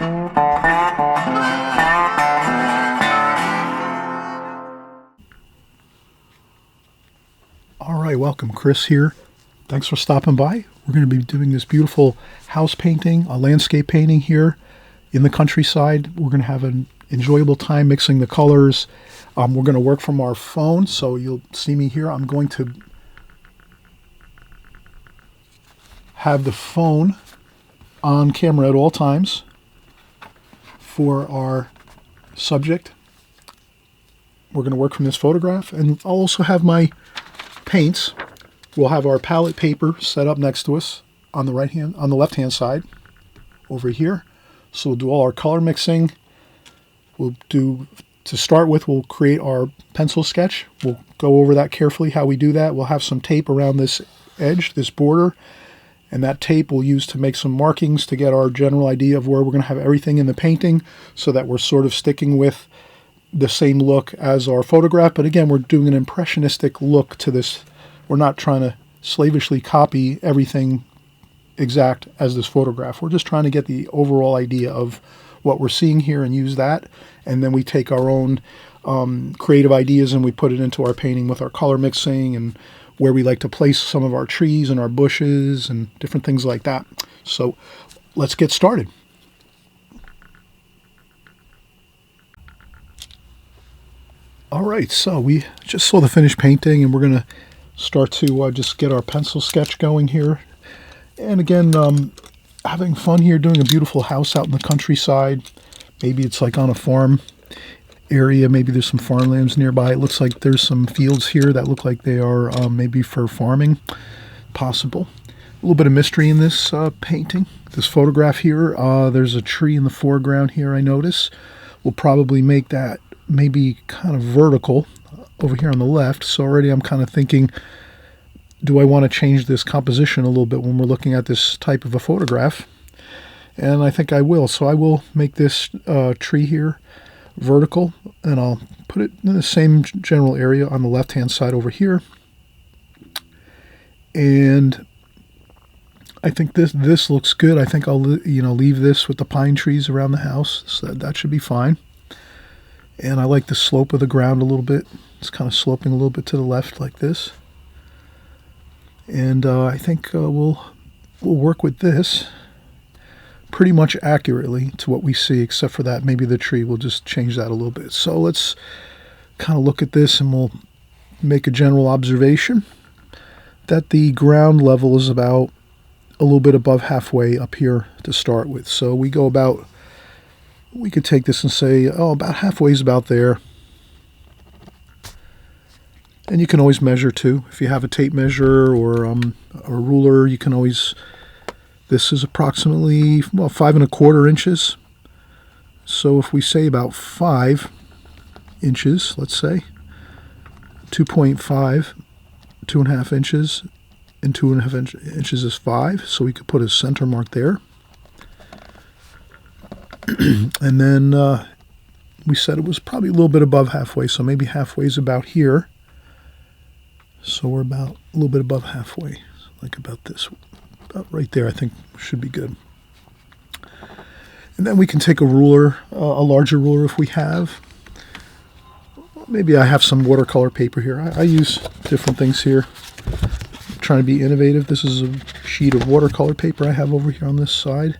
All right, welcome. Chris here. Thanks for stopping by. We're going to be doing this beautiful house painting, a landscape painting here in the countryside. We're going to have an enjoyable time mixing the colors. We're going to work from our phone, so you'll see me here. I'm going to have the phone on camera at all times for our subject. We're going to work from this photograph, and I'll also have my paints. We'll have our palette paper set up next to us on the left hand side over here. So we'll do all our color mixing. To start with, we'll create our pencil sketch. We'll go over that carefully, how we do that. We'll have some tape around this edge, this border, and that tape we'll use to make some markings to get our general idea of where we're going to have everything in the painting, so that we're sort of sticking with the same look as our photograph. But again, we're doing an impressionistic look to this. We're not trying to slavishly copy everything exact as this photograph. We're just trying to get the overall idea of what we're seeing here and use that. And then we take our own creative ideas and we put it into our painting with our color mixing and where we like to place some of our trees and our bushes and different things like that. So let's get started. All right, so we just saw the finished painting, and we're going to start to just get our pencil sketch going here. And again, having fun here, doing a beautiful house out in the countryside. Maybe it's like on a farm area. Maybe there's some farmlands nearby. It looks like there's some fields here that look like they are maybe for farming, possible. A little bit of mystery in this painting. This photograph here, there's a tree in the foreground here, I notice. We'll probably make that maybe kind of vertical over here on the left. So already I'm kind of thinking, do I want to change this composition a little bit when we're looking at this type of a photograph? And I think I will. So I will make this tree here vertical, and I'll put it in the same general area on the left hand side over here. And I think this looks good. I think I'll leave this with the pine trees around the house, so that should be fine. And I like the slope of the ground a little bit. It's kind of sloping a little bit to the left like this. And I think we'll work with this pretty much accurately to what we see, except for that maybe the tree, we'll just change that a little bit. So let's kind of look at this, and we'll make a general observation that the ground level is about a little bit above halfway up here to start with. So we could take this and say, about halfway is about there. And you can always measure too. If you have a tape measure or a ruler, you can always, this is approximately 5 1/4 inches. So if we say about 5 inches, let's say 2.5, 2.5 inches, and 2.5 inches is 5. So we could put a center mark there. And then we said it was probably a little bit above halfway, so maybe halfway is about here. So we're about a little bit above halfway, like about this, about right there. I think should be good. And then we can take a ruler, a larger ruler if we have. Maybe I have some watercolor paper here. I use different things here. I'm trying to be innovative. This is a sheet of watercolor paper I have over here on this side.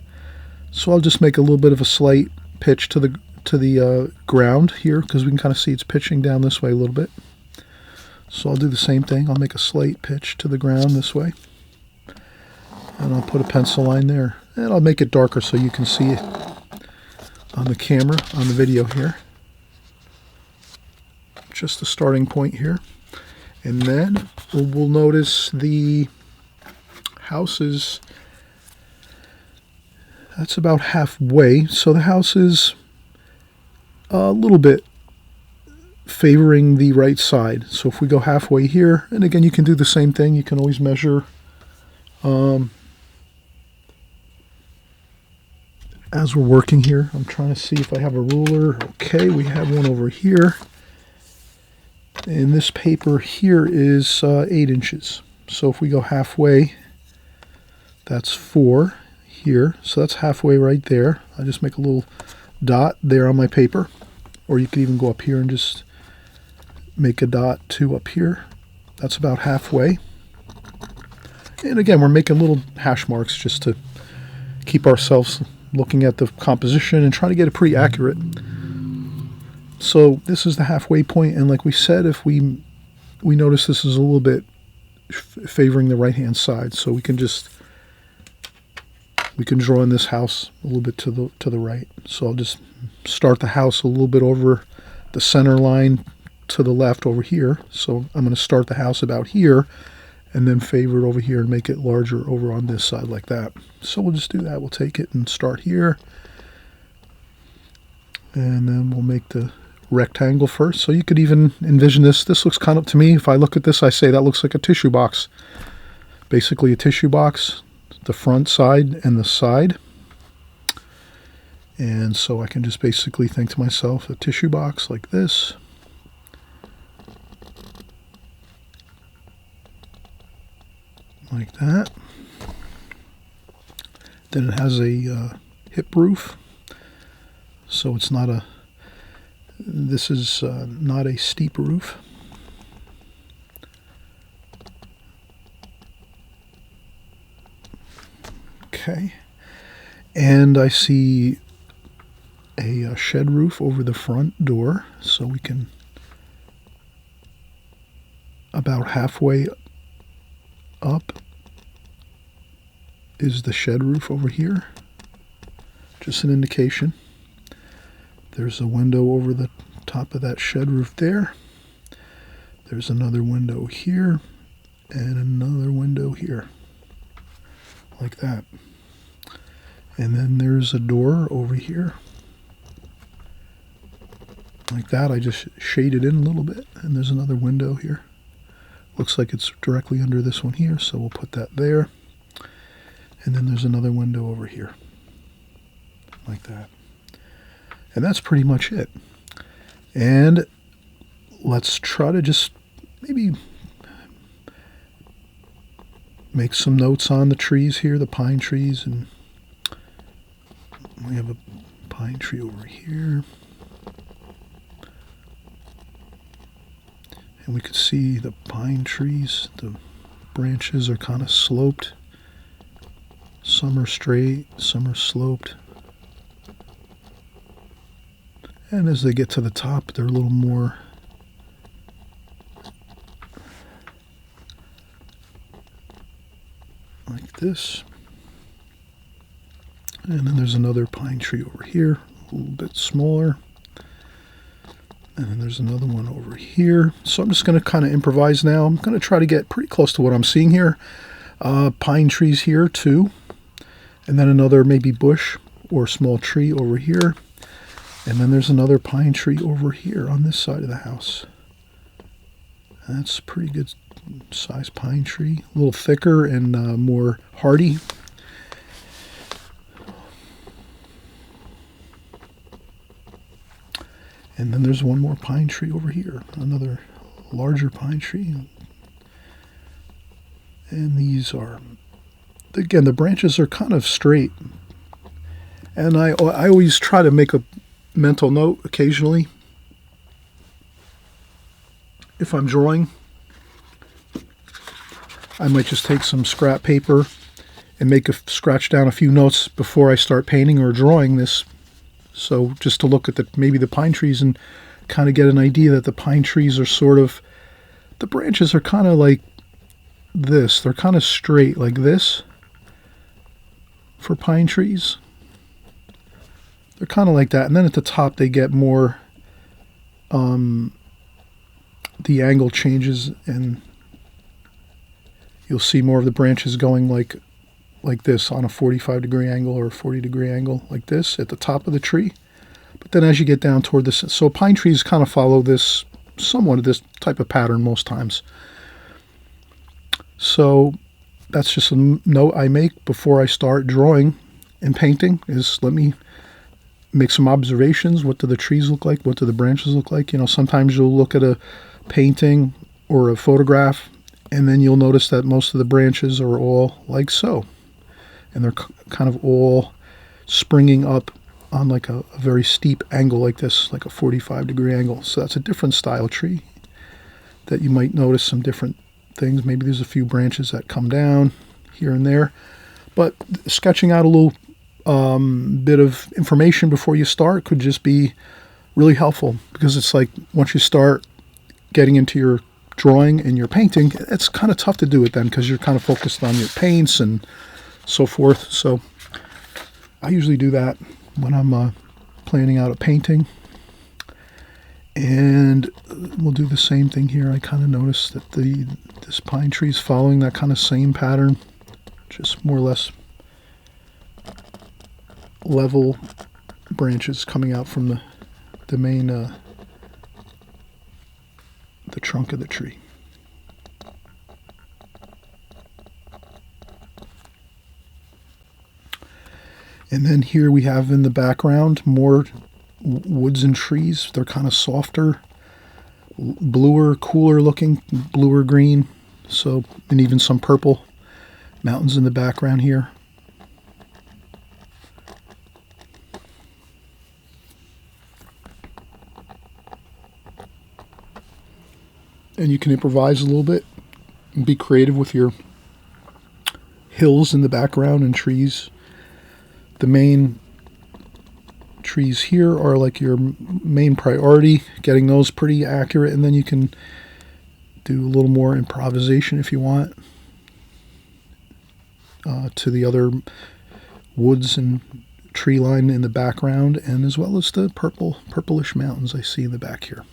So I'll just make a little bit of a slight pitch to the ground here, because we can kind of see it's pitching down this way a little bit. So I'll do the same thing. I'll make a slight pitch to the ground this way. And I'll put a pencil line there. And I'll make it darker so you can see it on the camera, on the video here. Just the starting point here. And then we'll notice the house is, that's about halfway. So the house is a little bit favoring the right side. So if we go halfway here, and again, you can do the same thing. You can always measure as we're working here. I'm trying to see if I have a ruler. Okay, we have one over here. And this paper here is 8 inches. So if we go halfway, that's 4. here. So that's halfway right there. I just make a little dot there on my paper. Or you could even go up here and just make a dot too up here. That's about halfway. And again, we're making little hash marks just to keep ourselves looking at the composition and trying to get it pretty accurate. So this is the halfway point, and like we said, if we notice this is a little bit favoring the right hand side, so we can draw in this house a little bit to the right. So I'll just start the house a little bit over the center line to the left over here. So I'm going to start the house about here and then favor it over here and make it larger over on this side like that. So we'll just do that. We'll take it and start here, and then we'll make the rectangle first. So you could even envision this. This looks kind of, to me, if I look at this, I say that looks like a tissue box. Basically a tissue box, the front side and the side. And so I can just basically think to myself, a tissue box like this. Like that. Then it has a hip roof. So it's not a, this is not a steep roof. Okay. And I see a shed roof over the front door, so we can, about halfway up is the shed roof over here. Just an indication. There's a window over the top of that shed roof there. There's another window here and another window here, like that. And then there's a door over here, like that. I just shaded in a little bit, and there's another window here. Looks like it's directly under this one here, so we'll put that there. And then there's another window over here, like that. And that's pretty much it. And let's try to just maybe make some notes on the trees here, the pine trees. And we have a pine tree over here. And we could see the pine trees, the branches are kind of sloped. Some are straight, some are sloped. And as they get to the top, they're a little more like this. And then there's another pine tree over here, a little bit smaller. And then there's another one over here. So I'm just going to kind of improvise now. I'm going to try to get pretty close to what I'm seeing here. Pine trees here too. And then another maybe bush or small tree over here. And then there's another pine tree over here on this side of the house. That's a pretty good size pine tree. A little thicker and more hardy. And then there's one more pine tree over here, another larger pine tree. And these are, again, the branches are kind of straight. And I always try to make a mental note occasionally. If I'm drawing, I might just take some scrap paper and scratch down a few notes before I start painting or drawing this. So just to look at maybe the pine trees and kind of get an idea that the pine trees are sort of, the branches are kind of like this. They're kind of straight like this for pine trees. They're kind of like that. And then at the top they get more, the angle changes and you'll see more of the branches going like this on a 45-degree angle or a 40-degree angle like this at the top of the tree. But then as you get down toward this, so pine trees kind of follow this, somewhat of this type of pattern most times. So that's just a note I make before I start drawing and painting, is let me make some observations. What do the trees look like? What do the branches look like? You know, sometimes you'll look at a painting or a photograph and then you'll notice that most of the branches are all like so. and they're kind of all springing up on like a very steep angle like this, like a 45-degree angle. So that's a different style tree that you might notice some different things. Maybe there's a few branches that come down here and there. But sketching out a little bit of information before you start could just be really helpful, because it's like once you start getting into your drawing and your painting, it's kind of tough to do it then because you're kind of focused on your paints and so forth. So I usually do that when I'm planning out a painting. And we'll do the same thing here. I kind of noticed that this pine tree is following that kind of same pattern, just more or less level branches coming out from the main the trunk of the tree. And then here we have in the background more woods and trees. They're kind of softer, bluer, cooler looking, bluer green. So, and even some purple mountains in the background here. And you can improvise a little bit and be creative with your hills in the background and trees. The main trees here are like your main priority, getting those pretty accurate, and then you can do a little more improvisation if you want to the other woods and tree line in the background, and as well as the purplish mountains I see in the back here.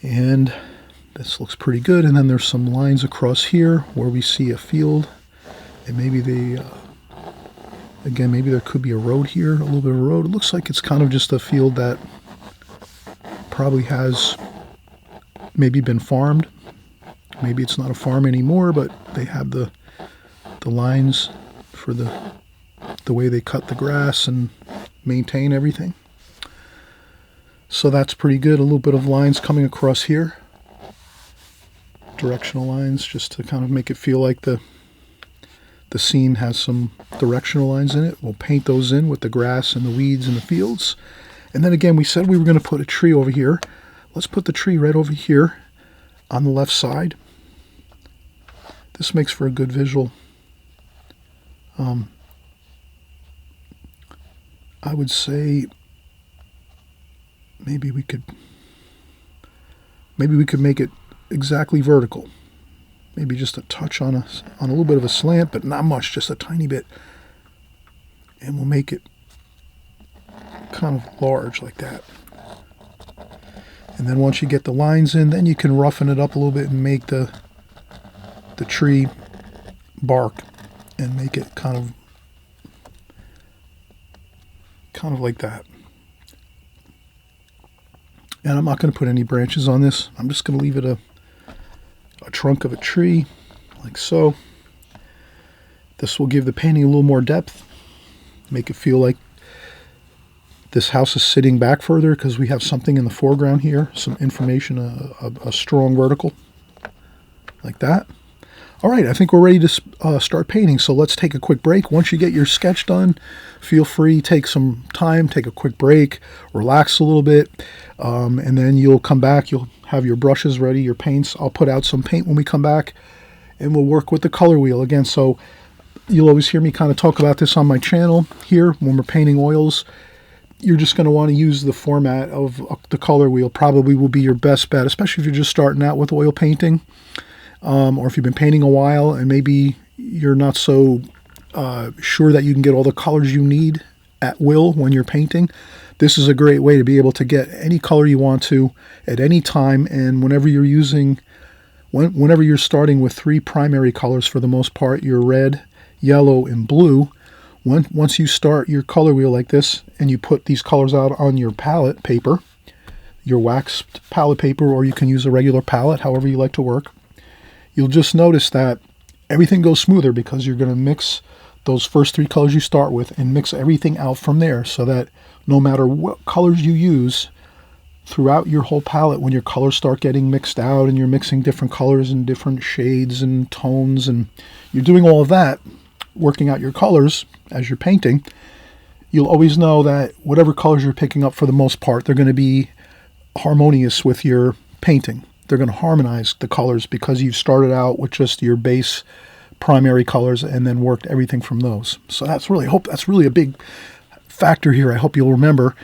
And this looks pretty good. And then there's some lines across here where we see a field, and maybe again, maybe there could be a road here, a little bit of a road. It looks like it's kind of just a field that probably has maybe been farmed. Maybe it's not a farm anymore, but they have the lines for the way they cut the grass and maintain everything. So that's pretty good. A little bit of lines coming across here. Directional lines, just to kind of make it feel like the scene has some directional lines in it. We'll paint those in with the grass and the weeds in the fields. And then again, we said we were going to put a tree over here. Let's put the tree right over here on the left side. This makes for a good visual. I would say maybe we could make it exactly vertical. Maybe just a touch on a little bit of a slant, but not much, just a tiny bit. And we'll make it kind of large like that. And then once you get the lines in, then you can roughen it up a little bit and make the tree bark and make it kind of like that. And I'm not going to put any branches on this. I'm just going to leave it a trunk of a tree, like so. This will give the painting a little more depth, make it feel like this house is sitting back further because we have something in the foreground here, some information, a strong vertical, like that. All right, I think we're ready to start painting, so let's take a quick break. Once you get your sketch done, feel free, take some time, take a quick break, relax a little bit, and then you'll come back, you'll have your brushes ready, your paints. I'll put out some paint when we come back, and we'll work with the color wheel again. So you'll always hear me kind of talk about this on my channel here when we're painting oils. You're just going to want to use the format of the color wheel. Probably will be your best bet, especially if you're just starting out with oil painting. Or if you've been painting a while and maybe you're not so sure that you can get all the colors you need at will when you're painting, this is a great way to be able to get any color you want to at any time. And whenever you're starting with 3 primary colors for the most part, your red, yellow, and blue, once you start your color wheel like this and you put these colors out on your palette paper, your waxed palette paper, or you can use a regular palette, however you like to work, you'll just notice that everything goes smoother because you're going to mix those first 3 colors you start with and mix everything out from there, so that no matter what colors you use throughout your whole palette, when your colors start getting mixed out and you're mixing different colors and different shades and tones and you're doing all of that, working out your colors as you're painting, you'll always know that whatever colors you're picking up, for the most part, they're going to be harmonious with your painting. They're going to harmonize the colors because you've started out with just your base primary colors and then worked everything from those. So that's really a big factor here. I hope you'll remember,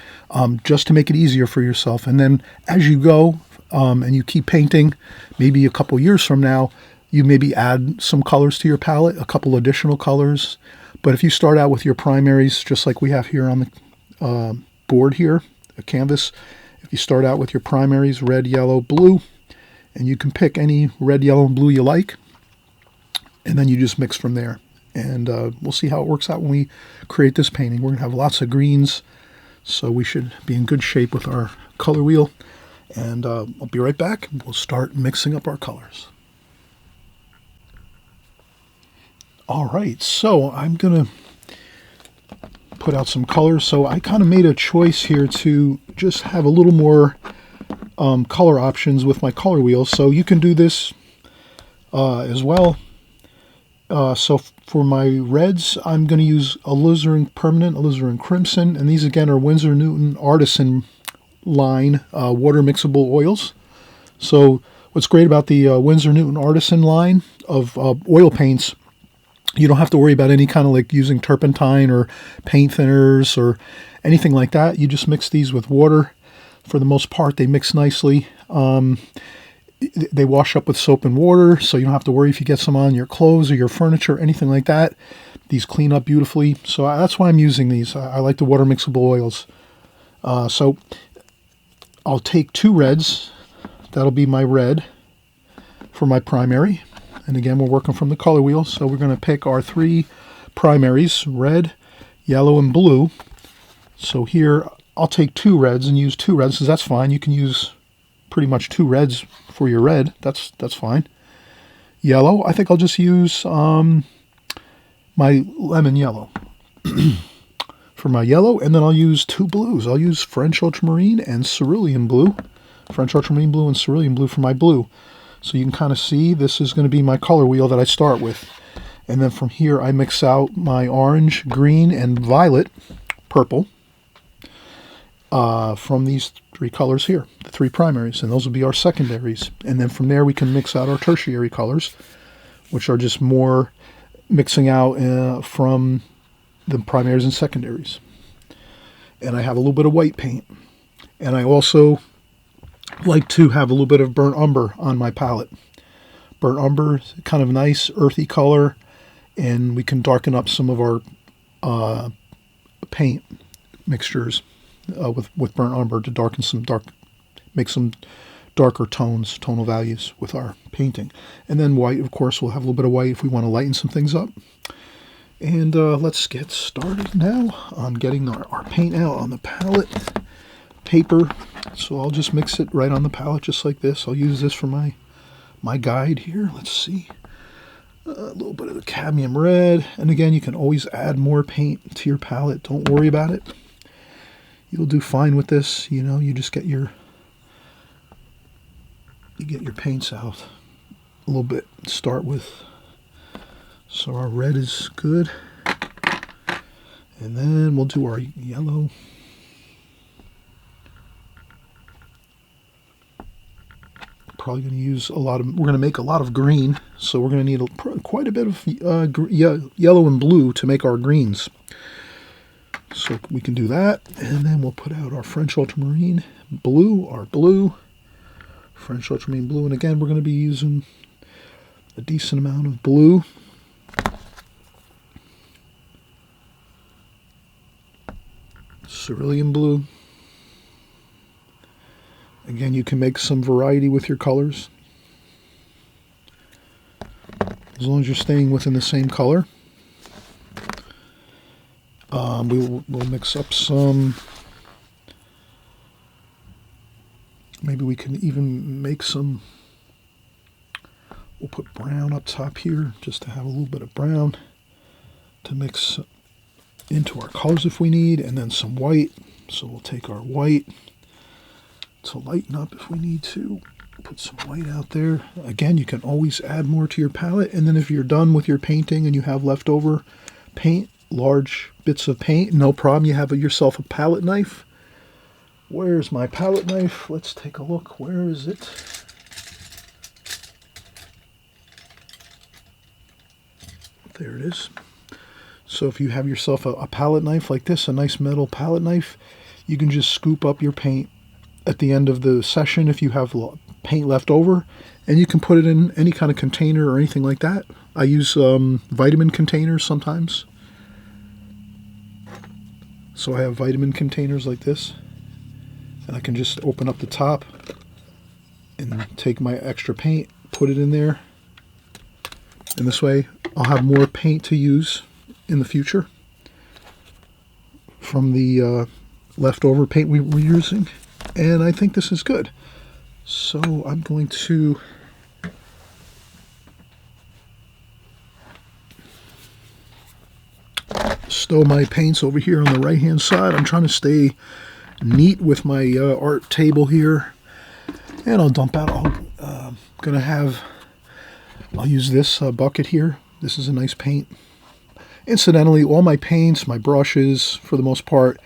just to make it easier for yourself. And then as you go and you keep painting, maybe a couple years from now, you maybe add some colors to your palette, a couple additional colors. But if you start out with your primaries, just like we have here on the board here, a canvas, if you start out with your primaries, red, yellow, blue, and you can pick any red, yellow, and blue you like, and then you just mix from there. And we'll see how it works out when we create this painting. We're going to have lots of greens, so we should be in good shape with our color wheel. And I'll be right back. We'll start mixing up our colors. All right, so I'm going to put out some colors. So I kind of made a choice here to just have a little more color options with my color wheel. So you can do this as well. So for my reds, I'm going to use alizarin permanent, alizarin crimson, and these again are Winsor Newton Artisan line water mixable oils. So what's great about the Winsor Newton Artisan line of oil paints, you don't have to worry about any kind of like using turpentine or paint thinners or anything like that. You just mix these with water. For the most part, they mix nicely. They wash up with soap and water, so you don't have to worry if you get some on your clothes or your furniture or anything like that. These clean up beautifully. So that's why I'm using these. I like the water mixable oils. So I'll take 2 reds. That'll be my red for my primary. And again, we're working from the color wheel, so we're going to pick our 3 primaries, red, yellow, and blue. So here, I'll take 2 reds and use 2 reds, because that's fine. You can use pretty much 2 reds for your red. That's fine. Yellow, I think I'll just use my lemon yellow for my yellow, and then I'll use 2 blues. I'll use French ultramarine and cerulean blue. French ultramarine blue and cerulean blue for my blue. So you can kind of see this is going to be my color wheel that I start with. And then from here I mix out my orange, green, and violet, purple, from these 3 colors here, the 3 primaries. And those will be our secondaries. And then from there we can mix out our tertiary colors, which are just more mixing out from the primaries and secondaries. And I have a little bit of white paint. And I also like to have a little bit of burnt umber on my palette. Burnt umber, kind of nice earthy color, and we can darken up some of our paint mixtures with burnt umber to make some darker tonal values with our painting. And then white, of course, we'll have a little bit of white if we want to lighten some things up. And let's get started now on getting our paint out on the palette paper. So I'll just mix it right on the palette just like this. I'll use this for my guide here. Let's see. A little bit of the cadmium red. And again, you can always add more paint to your palette. Don't worry about it. You'll do fine with this. You know, you just get your paints out a little bit. Start with, so our red is good. And then we'll do our yellow. Probably going to use we're going to make a lot of green, so we're going to need quite a bit of yellow and blue to make our greens. So we can do that, and then we'll put out our French ultramarine blue, French ultramarine blue, and again we're going to be using a decent amount of blue. Cerulean blue. Again, you can make some variety with your colors, as long as you're staying within the same color. We'll mix up some, maybe we can even make some, we'll put brown up top here, just to have a little bit of brown to mix into our colors if we need, and then some white. So we'll take our white to lighten up if we need to. Put some white out there. Again, you can always add more to your palette. And then if you're done with your painting and you have leftover paint, large bits of paint, no problem. You have yourself a palette knife. Where's my palette knife? Let's take a look. Where is it? There it is. So if you have yourself a palette knife like this, a nice metal palette knife, you can just scoop up your paint at the end of the session if you have paint left over, and you can put it in any kind of container or anything like that. I use vitamin containers sometimes. So I have vitamin containers like this, and I can just open up the top and take my extra paint, put it in there, and this way I'll have more paint to use in the future from the leftover paint we were using. And I think this is good. So I'm going to stow my paints over here on the right hand side. I'm trying to stay neat with my art table here, and I'll dump out. I'll use this bucket here. This is a nice paint. Incidentally, all my paints, my brushes, for the most part,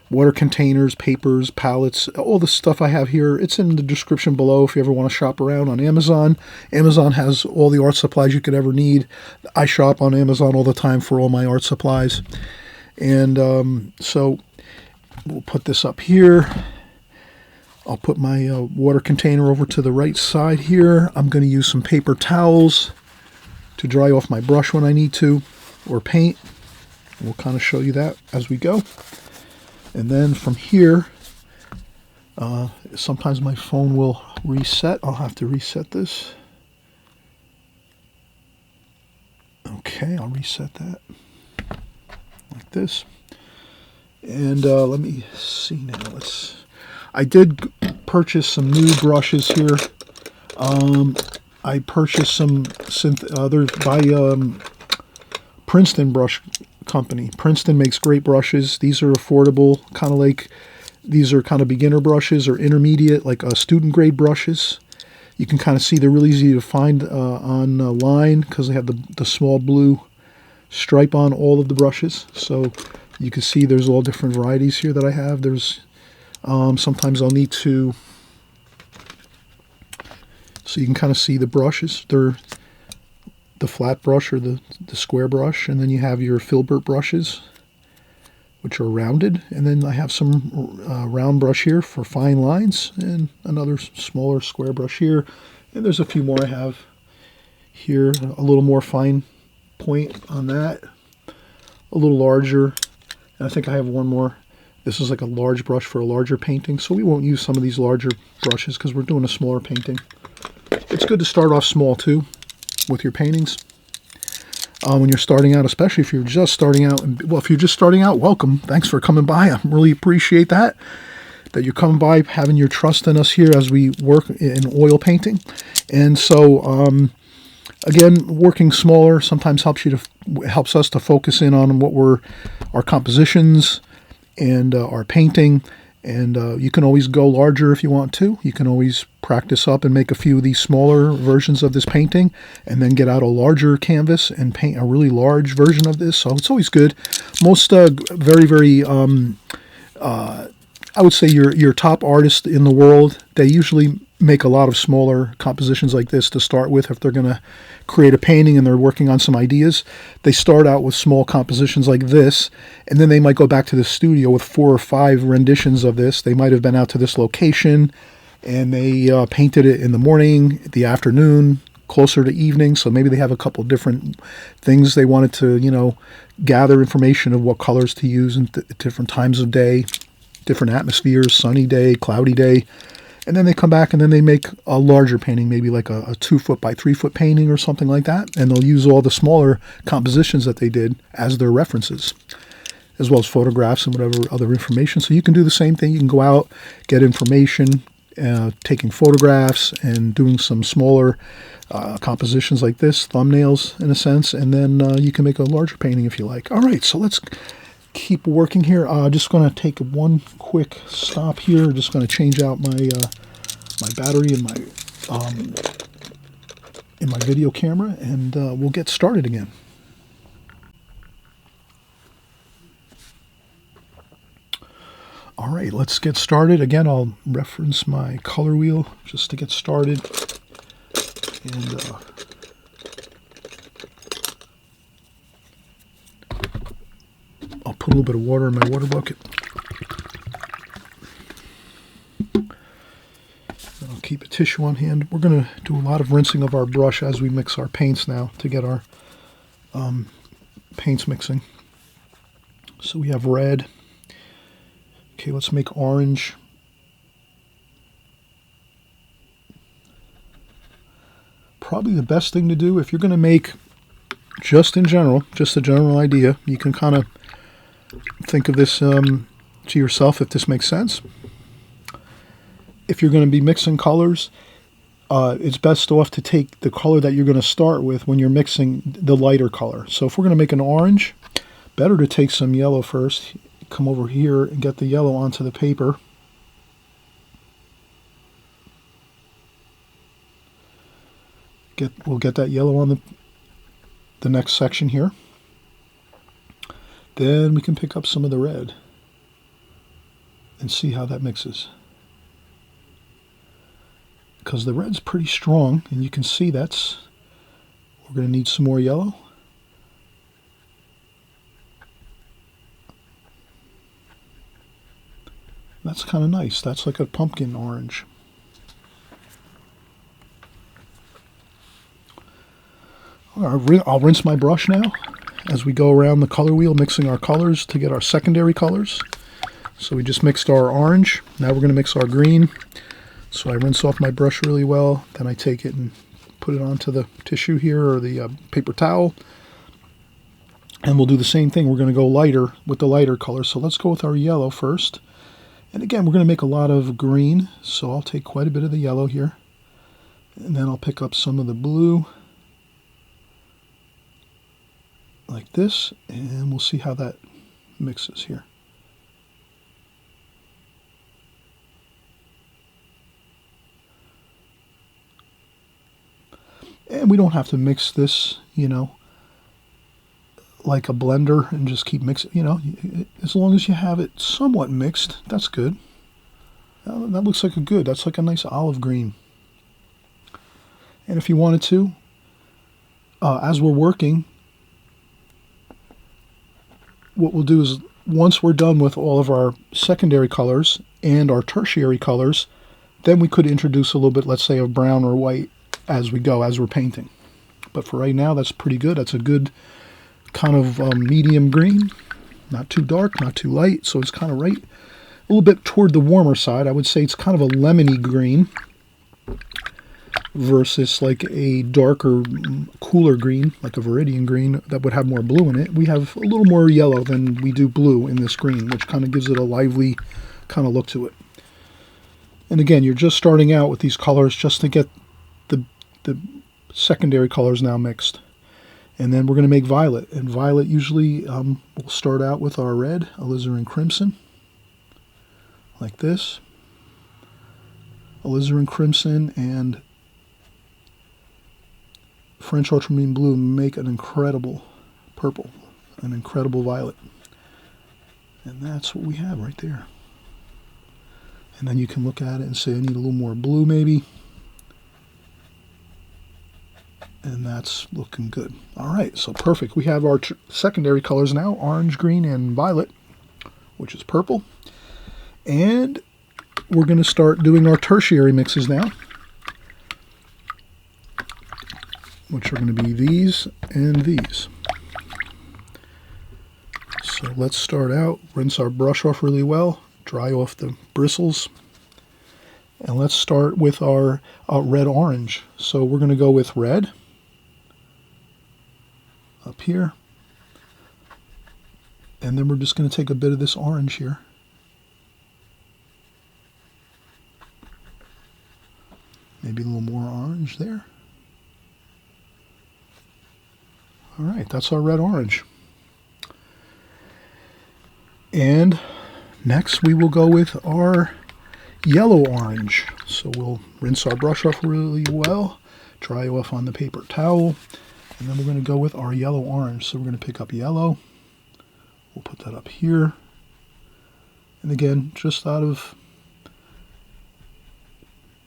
water containers, papers, palettes, all the stuff I have here, it's in the description below if you ever want to shop around on Amazon. Amazon has all the art supplies you could ever need. I shop on Amazon all the time for all my art supplies. And so we'll put this up here. I'll put my water container over to the right side here. I'm going to use some paper towels to dry off my brush when I need to, or paint. We'll kind of show you that as we go. And then from here, sometimes my phone will reset. I'll have to reset this. Okay, I'll reset that like this. And let me see now. I did purchase some new brushes here. I purchased some they're by Princeton Brush Company. Princeton makes great brushes. These are affordable, these are kind of beginner brushes or intermediate, like student grade brushes. You can kind of see they're really easy to find online because they have the small blue stripe on all of the brushes. So you can see there's all different varieties here that I have. There's sometimes I'll need to, so you can kind of see the brushes. They're the flat brush or the square brush, and then you have your filbert brushes, which are rounded, and then I have some round brush here for fine lines, and another smaller square brush here, and there's a few more I have here, a little more fine point on that, a little larger, and I think I have one more. This is like a large brush for a larger painting, so we won't use some of these larger brushes because we're doing a smaller painting. It's good to start off small too with your paintings when you're starting out, especially if you're just starting out. Well, if you're just starting out, welcome. Thanks for coming by. I really appreciate that you're coming by, having your trust in us here as we work in oil painting. And so again, working smaller sometimes helps us to focus in on what our compositions and our painting. And you can always go larger if you want to. You can always practice up and make a few of these smaller versions of this painting and then get out a larger canvas and paint a really large version of this. So it's always good. Most very, very, I would say your top artists in the world, they usually make a lot of smaller compositions like this to start with. If they're going to create a painting and they're working on some ideas, they start out with small compositions like this, and then they might go back to the studio with 4 or 5 renditions of this. They might have been out to this location and they painted it in the morning, the afternoon, closer to evening, so maybe they have a couple different things they wanted to, gather information of what colors to use in different times of day, different atmospheres, sunny day, cloudy day. And then they come back and then they make a larger painting, maybe like a 2-foot by 3-foot painting or something like that. And they'll use all the smaller compositions that they did as their references, as well as photographs and whatever other information. So you can do the same thing. You can go out, get information, taking photographs and doing some smaller compositions like this, thumbnails in a sense, and then you can make a larger painting if you like. All right, so let's keep working here. Just going to take one quick stop here. Just going to change out my my battery in my in my video camera, and we'll get started again. All right, let's get started. Again, I'll reference my color wheel just to get started. And I'll put a little bit of water in my water bucket. I'll keep a tissue on hand. We're going to do a lot of rinsing of our brush as we mix our paints now to get our paints mixing. So we have red. Okay, let's make orange. Probably the best thing to do if you're going to make, just in general, just a general idea, you can kind of think of this to yourself if this makes sense. If you're going to be mixing colors, it's best off to take the color that you're going to start with when you're mixing the lighter color. So if we're going to make an orange, better to take some yellow first. Come over here and get the yellow onto the paper. We'll get that yellow on the next section here. Then we can pick up some of the red and see how that mixes. Because the red's pretty strong, and you can see we're going to need some more yellow. That's kind of nice. That's like a pumpkin orange. I'll rinse my brush now as we go around the color wheel mixing our colors to get our secondary colors. So we just mixed our orange. Now we're going to mix our green. So I rinse off my brush really well. Then I take it and put it onto the tissue here or the paper towel. And we'll do the same thing. We're going to go lighter with the lighter color. So let's go with our yellow first. And again, we're going to make a lot of green, so I'll take quite a bit of the yellow here. And then I'll pick up some of the blue, like this, and we'll see how that mixes here. And we don't have to mix this, like a blender and just keep mixing, as long as you have it somewhat mixed, that's good. That looks like that's like a nice olive green. And if you wanted to, as we're working, what we'll do is once we're done with all of our secondary colors and our tertiary colors, then we could introduce a little bit, let's say, of brown or white as we go, as we're painting. But for right now, that's pretty good. That's a good kind of medium green, not too dark, not too light, so it's kind of right a little bit toward the warmer side. I would say it's kind of a lemony green versus like a darker, cooler green, like a Viridian green that would have more blue in it. We have a little more yellow than we do blue in this green, which kind of gives it a lively kind of look to it. And again, you're just starting out with these colors just to get the secondary colors now mixed. And then we're going to make violet. And violet usually we'll start out with our red, alizarin crimson, like this. Alizarin crimson and French ultramarine blue make an incredible purple, an incredible violet. And that's what we have right there. And then you can look at it and say, I need a little more blue maybe. And that's looking good. All right, so perfect. We have our secondary colors now, orange, green, and violet, which is purple. And we're going to start doing our tertiary mixes now, which are going to be these and these. So let's start out, rinse our brush off really well, dry off the bristles, and let's start with our red-orange. So we're going to go with red up here, and then we're just going to take a bit of this orange here. Maybe a little more orange there. All right, that's our red-orange. And next we will go with our yellow-orange. So we'll rinse our brush off really well, dry off on the paper towel, and then we're going to go with our yellow-orange. So we're going to pick up yellow. We'll put that up here. And again, just out of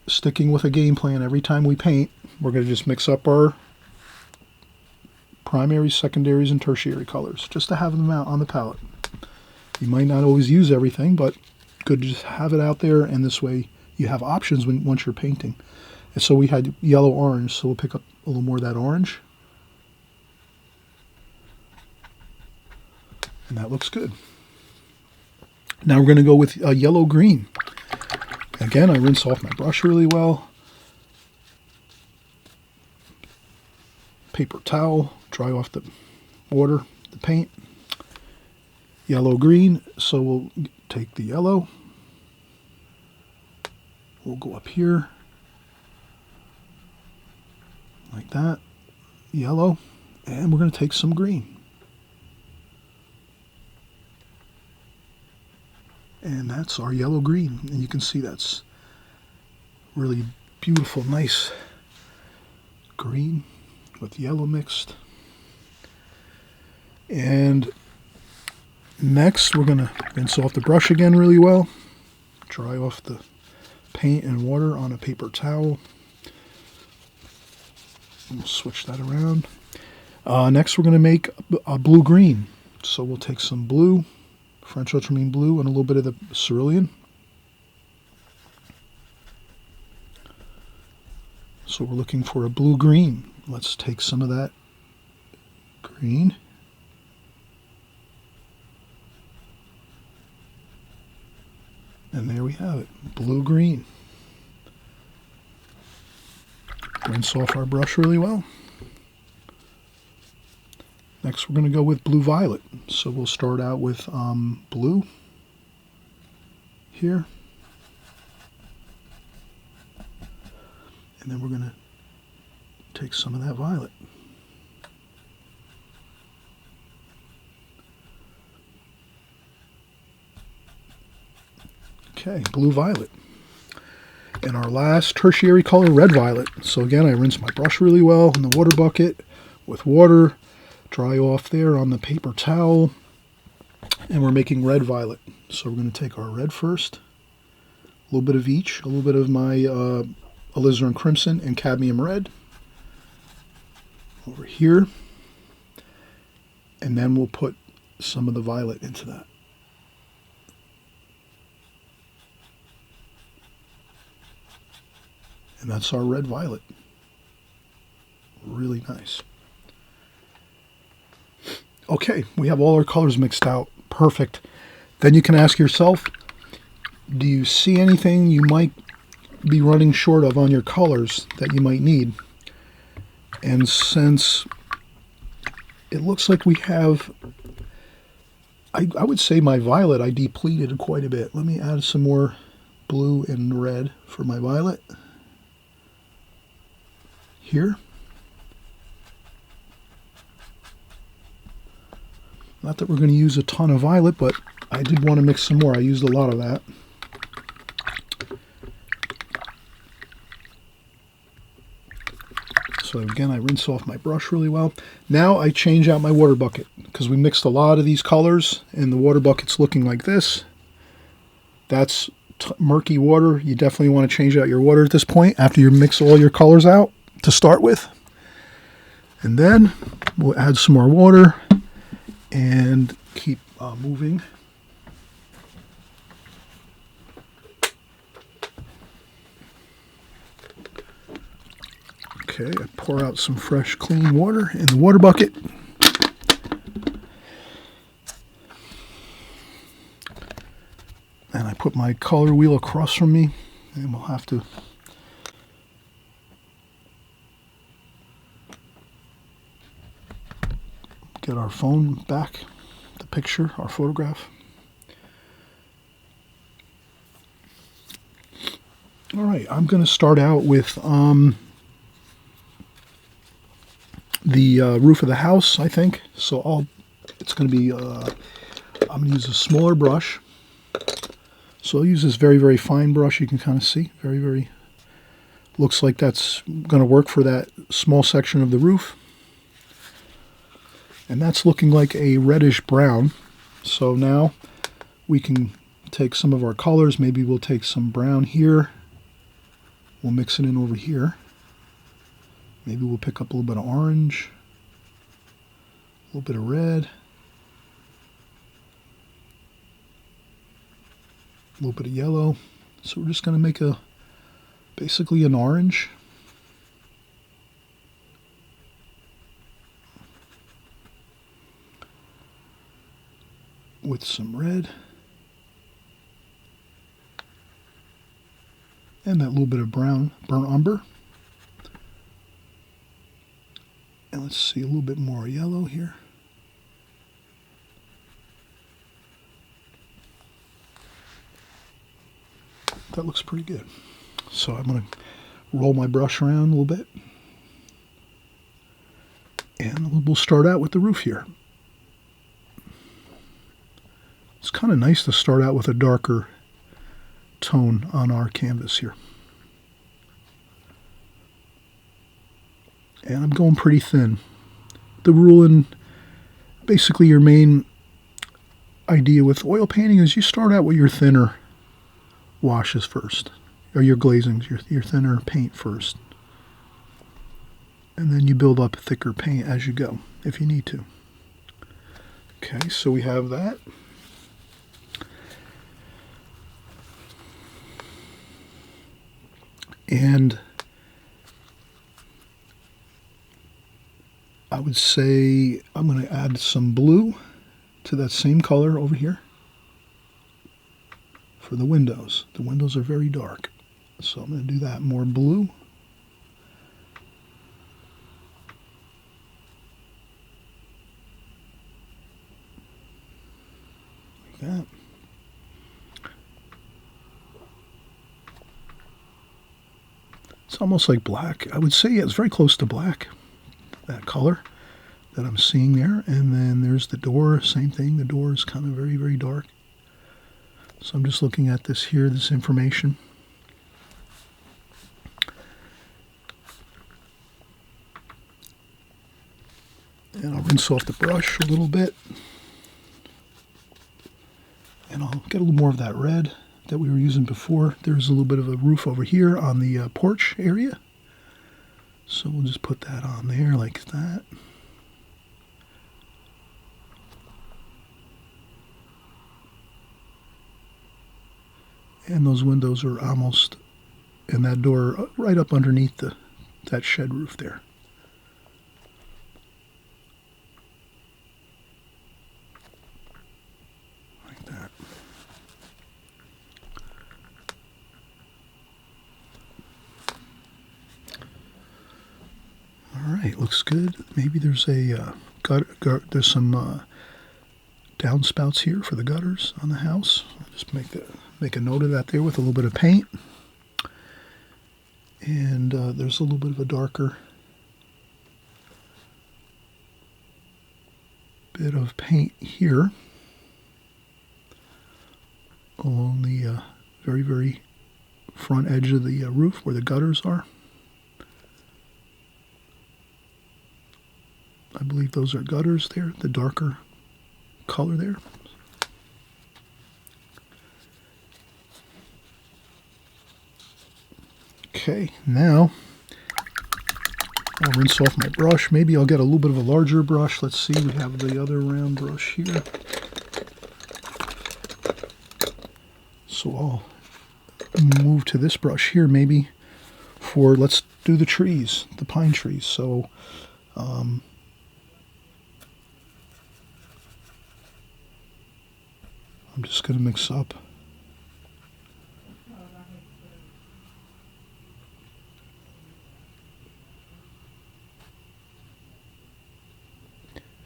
sticking with a game plan, every time we paint, we're going to just mix up our primaries, secondaries, and tertiary colors, just to have them out on the palette. You might not always use everything, but good to just have it out there, and this way you have options once you're painting. And so we had yellow-orange, so we'll pick up a little more of that orange. And that looks good. Now we're going to go with yellow-green. Again, I rinse off my brush really well. Paper towel, dry off the water, the paint. Yellow-green, so we'll take the yellow. We'll go up here, like that. Yellow, and we're going to take some green. And that's our yellow-green. And you can see that's really beautiful, nice green with yellow mixed. And next, we're going to rinse off the brush again really well. Dry off the paint and water on a paper towel. And we'll switch that around. Next, we're going to make a blue-green. So we'll take some blue, French ultramarine blue, and a little bit of the cerulean. So we're looking for a blue-green. Let's take some of that green. And there we have it, blue-green. Rinse off our brush really well. Next, we're going to go with blue-violet. So we'll start out with blue here. And then we're going to take some of that violet. Okay, blue-violet. And our last tertiary color, red-violet. So again, I rinse my brush really well in the water bucket with water. Dry off there on the paper towel, and we're making red-violet. So we're going to take our red first, a little bit of each, a little bit of my alizarin crimson and cadmium red over here, and then we'll put some of the violet into that. And that's our red-violet. Really nice. Okay, we have all our colors mixed out. Perfect. Then you can ask yourself, do you see anything you might be running short of on your colors that you might need? And since it looks like we have, I would say my violet I depleted quite a bit. Let me add some more blue and red for my violet here. Not that we're going to use a ton of violet, but I did want to mix some more. I used a lot of that. So again, I rinse off my brush really well. Now I change out my water bucket because we mixed a lot of these colors and the water bucket's looking like this. That's murky water. You definitely want to change out your water at this point after you mix all your colors out to start with. And then we'll add some more water and keep moving. Okay, I pour out some fresh, clean water in the water bucket. And I put my color wheel across from me, and we'll have to get our phone back, the picture, our photograph. All right, I'm going to start out with the roof of the house, I think. So it's going to be, I'm going to use a smaller brush. So I'll use this very, very fine brush. You can kind of see, looks like that's going to work for that small section of the roof. And that's looking like a reddish brown. So now we can take some of our colors. Maybe we'll take some brown here. We'll mix it in over here. Maybe we'll pick up a little bit of orange, a little bit of red, a little bit of yellow. So we're just going to make basically an orange. With some red. And that little bit of brown, burnt umber. And let's see a little bit more yellow here. That looks pretty good. So I'm going to roll my brush around a little bit. And we'll start out with the roof here. It's kind of nice to start out with a darker tone on our canvas here. And I'm going pretty thin. The rule and basically your main idea with oil painting is you start out with your thinner washes first, or your glazings, your thinner paint first. And then you build up thicker paint as you go, if you need to. Okay, so we have that. And I would say I'm going to add some blue to that same color over here for the windows. The windows are very dark, so I'm going to do that more blue. Like that. It's almost like black. I would say it's very close to black, that color that I'm seeing there. And then there's the door, same thing. The door is kind of very, very dark. So I'm just looking at this here, this information. And I'll rinse off the brush a little bit. And I'll get a little more of that red that we were using before. There's a little bit of a roof over here on the porch area. So we'll just put that on there like that. And those windows are almost, and that door right up underneath that shed roof there. Like that. All right, looks good. Maybe there's a there's some downspouts here for the gutters on the house. I'll just make a note of that there with a little bit of paint. And there's a little bit of a darker bit of paint here along the very, very front edge of the roof where the gutters are. I believe those are gutters there, the darker color there. Okay, now I'll rinse off my brush. Maybe I'll get a little bit of a larger brush. Let's see, we have the other round brush here. So I'll move to this brush here maybe for, let's do the trees, the pine trees. So I'm just going to mix up.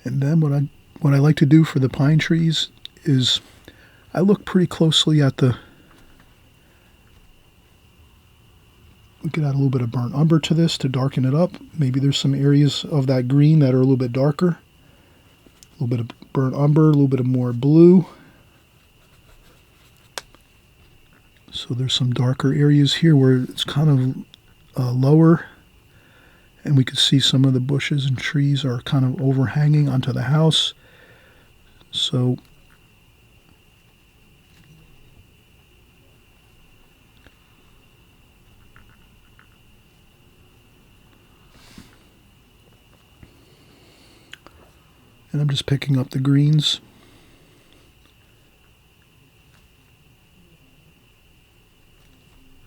And then what I like to do for the pine trees is I look pretty closely at we could add a little bit of burnt umber to this to darken it up. Maybe there's some areas of that green that are a little bit darker. A little bit of burnt umber, a little bit of more blue. So there's some darker areas here where it's kind of lower, and we could see some of the bushes and trees are kind of overhanging onto the house. So and I'm just picking up the greens.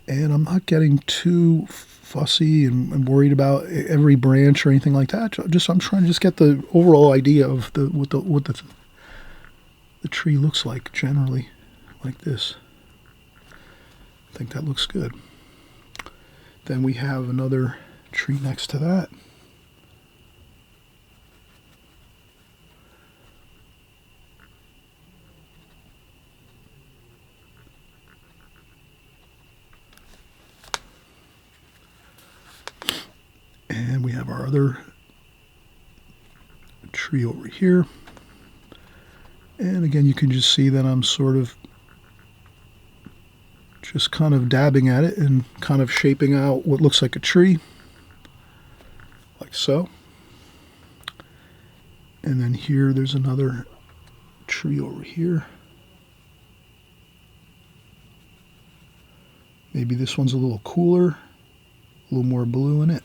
And I'm not getting too fussy and worried about every branch or anything like that. I'm trying to just get the overall idea of what the tree looks like generally, like this. I think that looks good. Then we have another tree next to that. And we have our other tree over here. And again, you can just see that I'm sort of just kind of dabbing at it and kind of shaping out what looks like a tree, like so. And then here, there's another tree over here. Maybe this one's a little cooler, a little more blue in it.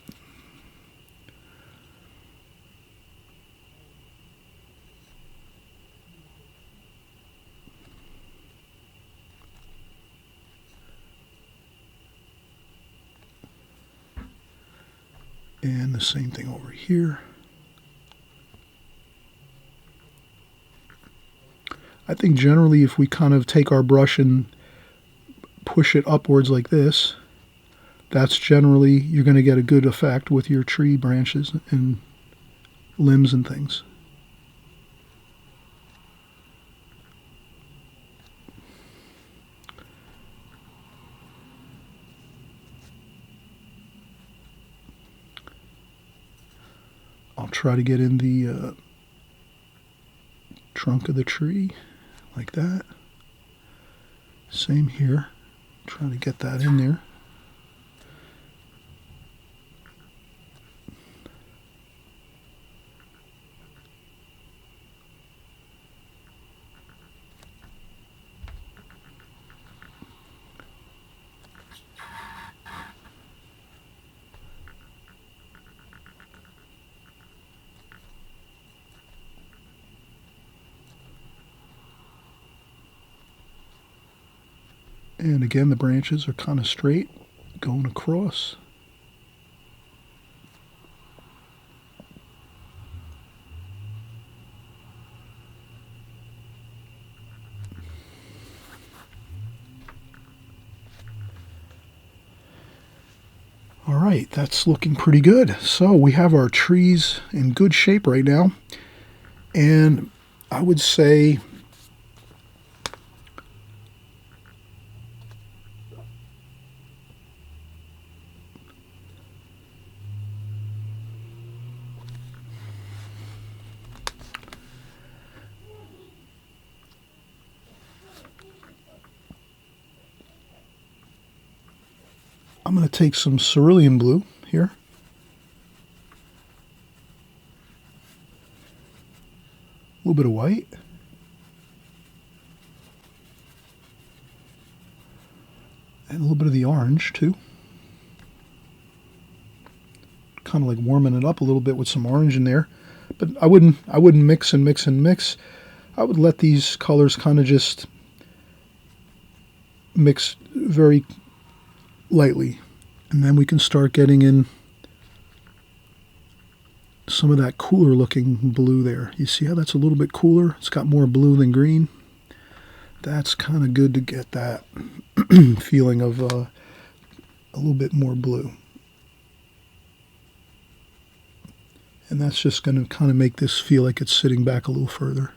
And the same thing over here. I think generally if we kind of take our brush and push it upwards like this, that's generally, you're going to get a good effect with your tree branches and limbs and things. I'll try to get in the trunk of the tree like that. Same here. Trying to get that in there. And again, the branches are kind of straight, going across. All right, that's looking pretty good. So we have our trees in good shape right now. And I would say I'm going to take some cerulean blue here. A little bit of white. And a little bit of the orange too. Kind of like warming it up a little bit with some orange in there. But I wouldn't mix and mix and mix. I would let these colors kind of just mix very lightly, and then we can start getting in some of that cooler looking blue there. You see how that's a little bit cooler? It's got more blue than green. That's kind of good to get that feeling of a little bit more blue. And that's just going to kind of make this feel like it's sitting back a little further.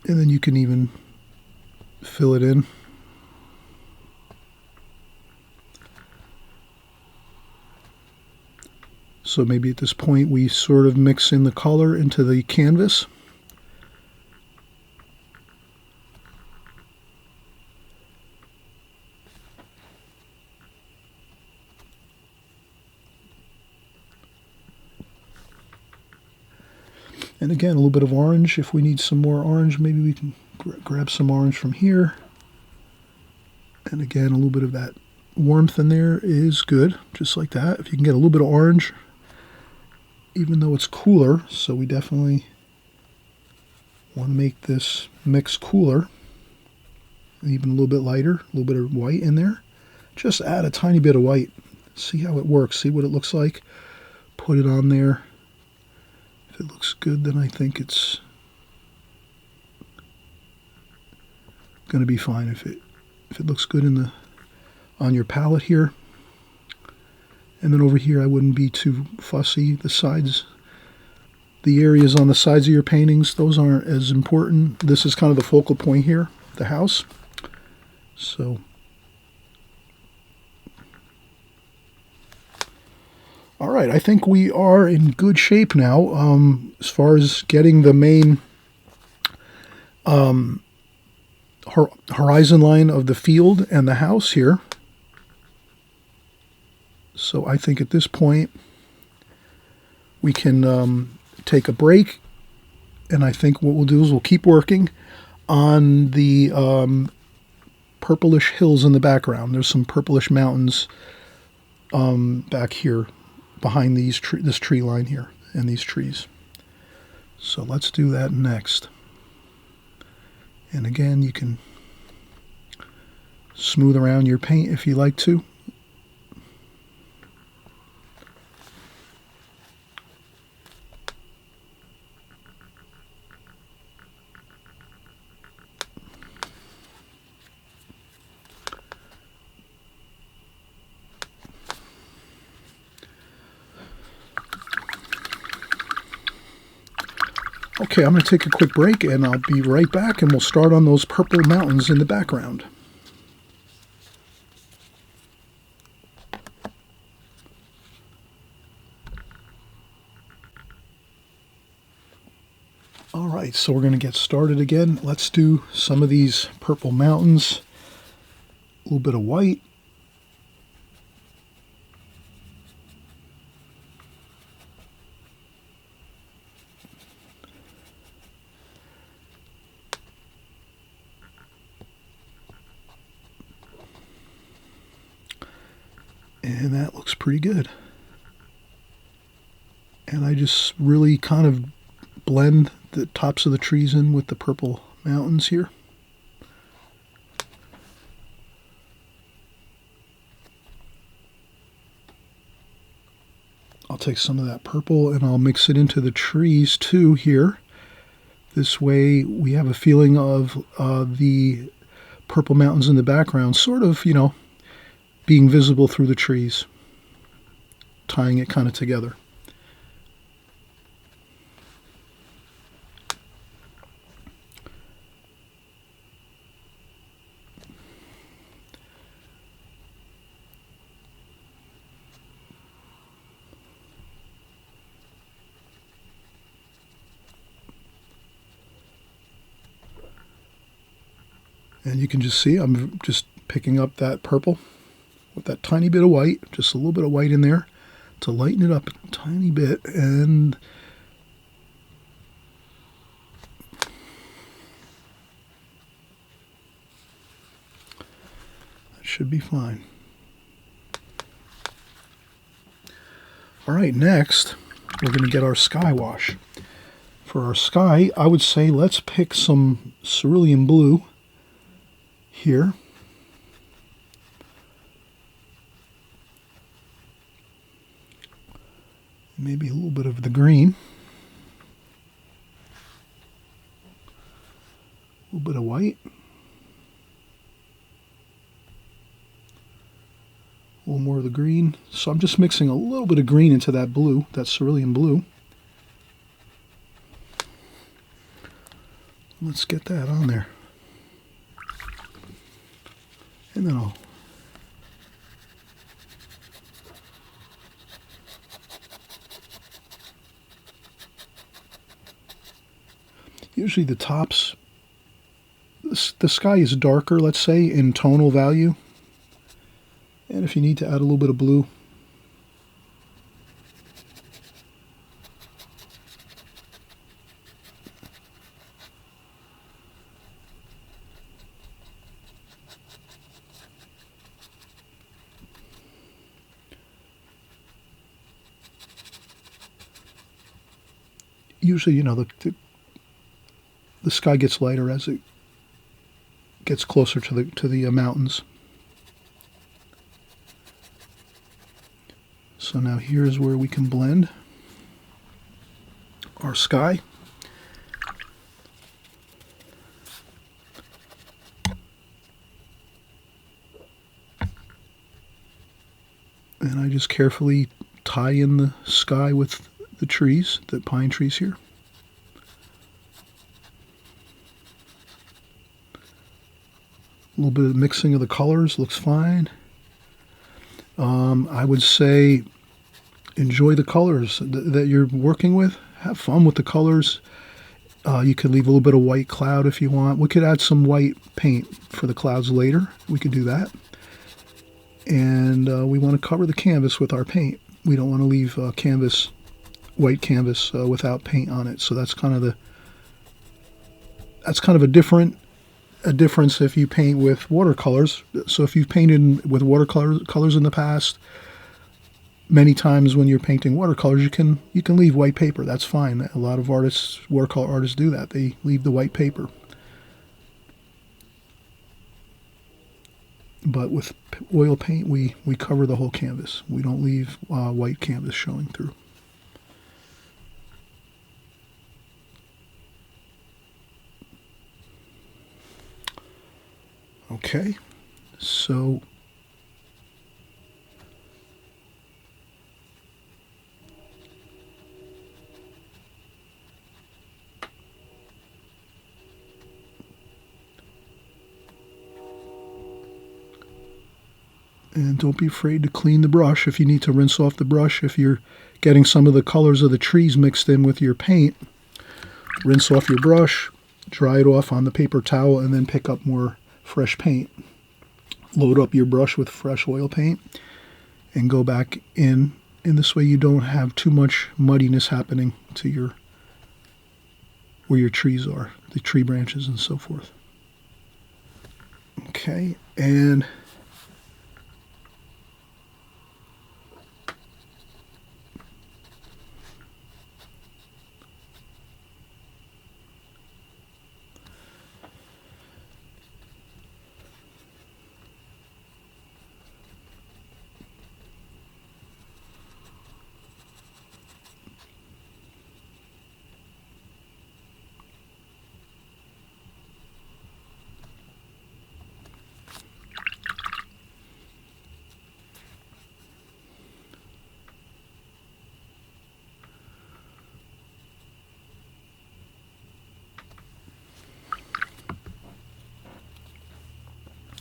And then you can even fill it in. So maybe at this point we sort of mix in the color into the canvas. And again, a little bit of orange. If we need some more orange, maybe we can grab some orange from here. And again, a little bit of that warmth in there is good, just like that. If you can get a little bit of orange, even though it's cooler, so we definitely want to make this mix cooler. And even a little bit lighter, a little bit of white in there. Just add a tiny bit of white. See how it works, see what it looks like. Put it on there. If it looks good, then I think it's going to be fine. If it looks good on your palette here, and then over here, I wouldn't be too fussy. The sides, the areas on the sides of your paintings, those aren't as important. This is kind of the focal point here, the house. So, all right, I think we are in good shape now as far as getting the main horizon line of the field and the house here. So I think at this point we can take a break, and I think what we'll do is we'll keep working on the purplish hills in the background. There's some purplish mountains back here behind this tree line here and these trees. So let's do that next. And again, you can smooth around your paint if you like to. Okay, I'm going to take a quick break, and I'll be right back, and we'll start on those purple mountains in the background. All right, so we're going to get started again. Let's do some of these purple mountains. A little bit of white. And that looks pretty good. And I just really kind of blend the tops of the trees in with the purple mountains here. I'll take some of that purple and I'll mix it into the trees too here. This way we have a feeling of the purple mountains in the background, sort of, you know, being visible through the trees, tying it kind of together. And you can just see I'm just picking up that purple with that tiny bit of white, just a little bit of white in there to lighten it up a tiny bit, and that should be fine. All right, next we're going to get our sky wash. For our sky, I would say let's pick some cerulean blue here. Maybe a little bit of the green. A little bit of white. A little more of the green. So I'm just mixing a little bit of green into that blue, that cerulean blue. A let's get that on there. And then I'll usually the tops, the sky is darker, let's say, in tonal value. And if you need to add a little bit of blue, usually, the sky gets lighter as it gets closer to the mountains. So now here's where we can blend our sky. And I just carefully tie in the sky with the trees, the pine trees here. A little bit of mixing of the colors looks fine. I would say enjoy the colors that you're working with. Have fun with the colors. You could leave a little bit of white cloud if you want. We could add some white paint for the clouds later. We could do that. And we want to cover the canvas with our paint. We don't want to leave white canvas without paint on it. So that's kind of a difference if you paint with watercolors. So if you've painted with watercolors in the past, many times when you're painting watercolors, you can leave white paper. That's fine. A lot of watercolor artists do that. They leave the white paper. But with oil paint, we cover the whole canvas. We don't leave white canvas showing through. Okay, so and don't be afraid to clean the brush if you need to rinse off the brush. If you're getting some of the colors of the trees mixed in with your paint, rinse off your brush, dry it off on the paper towel, and then pick up more fresh paint. Load up your brush with fresh oil paint and go back in this way you don't have too much muddiness happening to where your trees are, the tree branches and so forth. Okay, and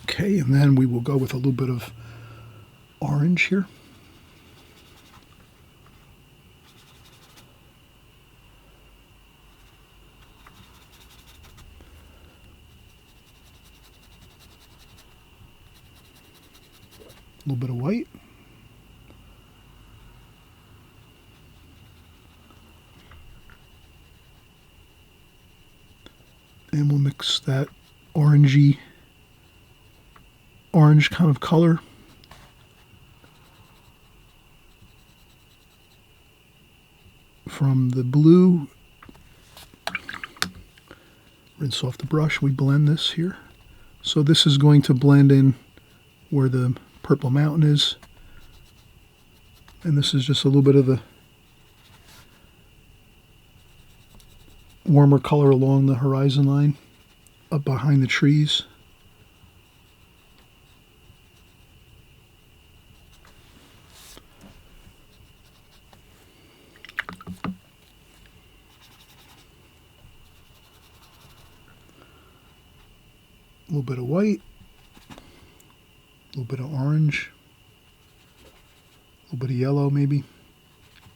okay, and then we will go with a little bit of orange here. A little bit of white. And we'll mix that orange kind of color from the blue. Rinse off the brush. We blend this here. So this is going to blend in where the purple mountain is. And this is just a little bit of the warmer color along the horizon line up behind the trees. A little bit of white, a little bit of orange, a little bit of yellow maybe,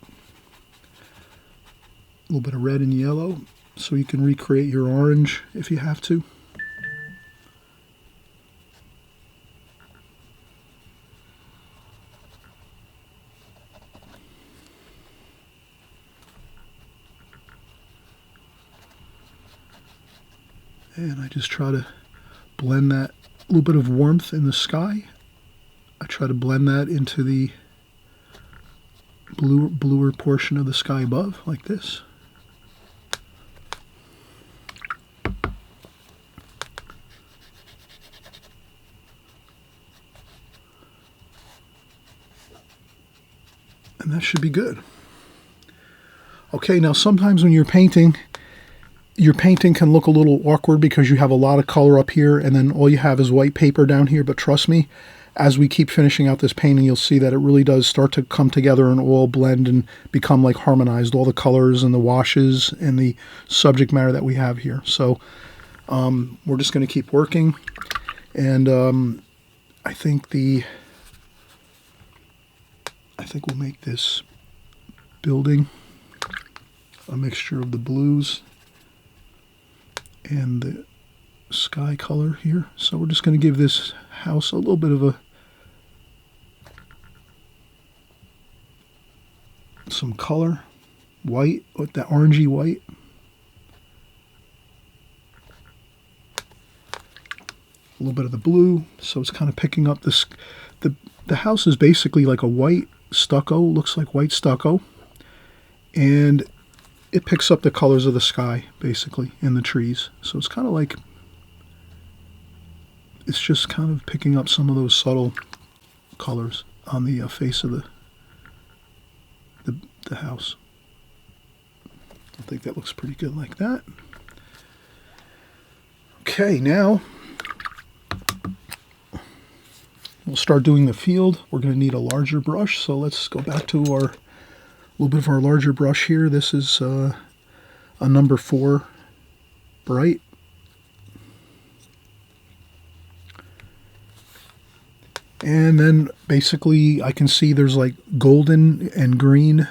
a little bit of red and yellow, so you can recreate your orange if you have to. And I just try to blend that little bit of warmth in the sky. I try to blend that into the bluer portion of the sky above, like this. And that should be good. Okay, now sometimes when you're painting, your painting can look a little awkward because you have a lot of color up here and then all you have is white paper down here. But trust me, as we keep finishing out this painting, you'll see that it really does start to come together and all blend and become like harmonized, all the colors and the washes and the subject matter that we have here. So we're just going to keep working. And I think we'll make this building a mixture of the blues and the sky color here. So we're just going to give this house a little bit of some color, white with that orangey white. A little bit of the blue, so it's kind of picking up this. The house is basically like a white stucco, looks like white stucco, and it picks up the colors of the sky basically in the trees. So it's kind of like, it's just kind of picking up some of those subtle colors on the face of the house. I think that looks pretty good like that. Okay, now we'll start doing the field. We're going to need a larger brush, so let's go back to our little bit of our larger brush here. This is a number 4 bright. And then basically I can see there's like golden and green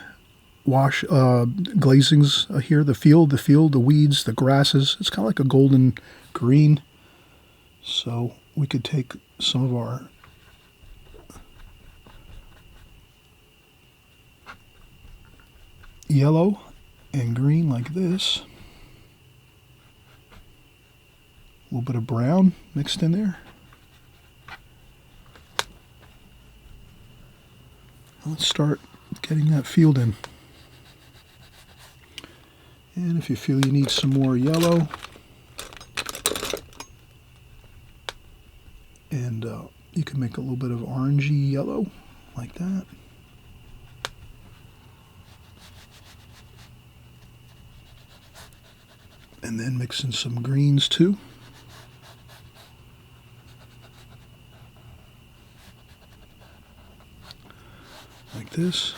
wash glazings here. The field, the weeds, the grasses. It's kind of like a golden green. So we could take some of our yellow and green like this. A little bit of brown mixed in there. Let's start getting that field in. And if you feel you need some more yellow, and you can make a little bit of orangey yellow like that. And then mix in some greens too. Like this.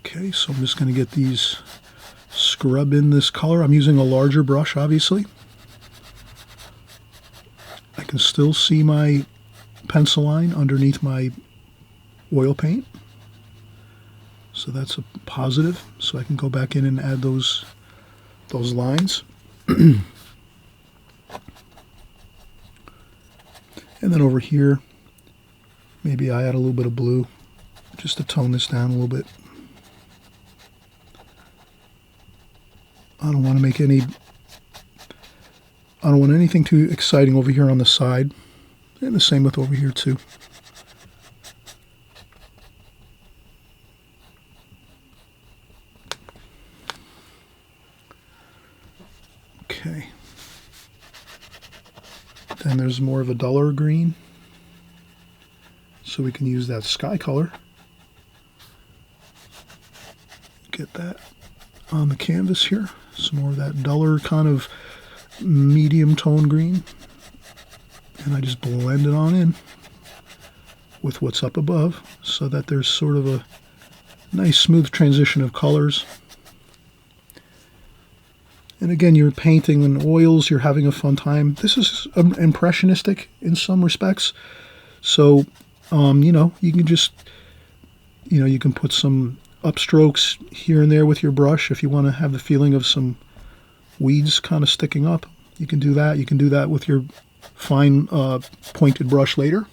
Okay, so I'm just going to get these, scrub in this color. I'm using a larger brush, obviously. I can still see my pencil line underneath my oil paint. So that's a positive. So I can go back in and add those lines. And then over here, maybe I add a little bit of blue just to tone this down a little bit. I don't want anything too exciting over here on the side. And the same with over here too. Okay. Then there's more of a duller green. So we can use that sky color. Get that on the canvas here. Some more of that duller kind of medium tone green. And I just blend it on in with what's up above so that there's sort of Nice smooth transition of colors. And again, you're painting in oils, you're having a fun time. This is impressionistic in some respects. So, you know, you can just, you know, you can put some upstrokes here and there with your brush if you want to have the feeling of some weeds kind of sticking up. You can do that. You can do that with your fine pointed brush later.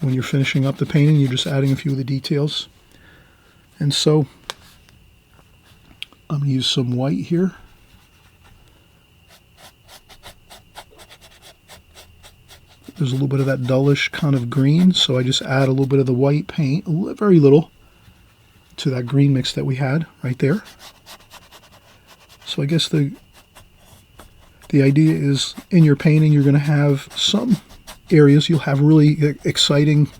When you're finishing up the painting, you're just adding a few of the details. And so I'm going to use some white here. There's a little bit of that dullish kind of green, so I just add a little bit of the white paint, very little, to that green mix that we had right there. So I guess the idea is in your painting you're going to have some areas you'll have really exciting,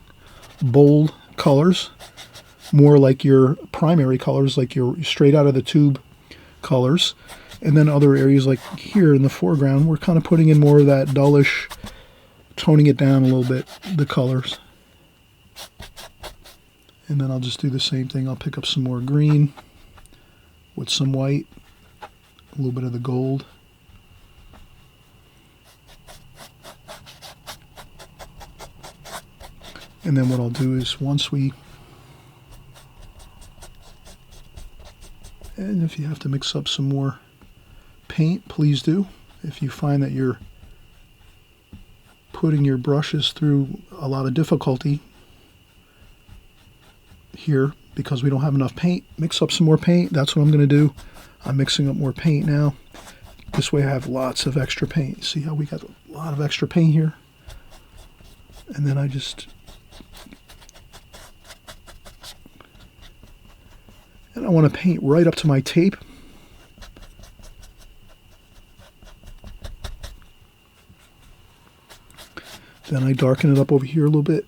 bold colors, more like your primary colors, like your straight out of the tube colors. And then other areas like here in the foreground, we're kind of putting in more of that dullish, toning it down a little bit, the colors. And then I'll just do the same thing. I'll pick up some more green with some white, a little bit of the gold. And then what I'll do is and if you have to mix up some more paint, please do. If you find that you're putting your brushes through a lot of difficulty here because we don't have enough paint, mix up some more paint. That's what I'm going to do. I'm mixing up more paint now. This way I have lots of extra paint. See how we got a lot of extra paint here? And then I just... And I want to paint right up to my tape. Then I darken it up over here a little bit.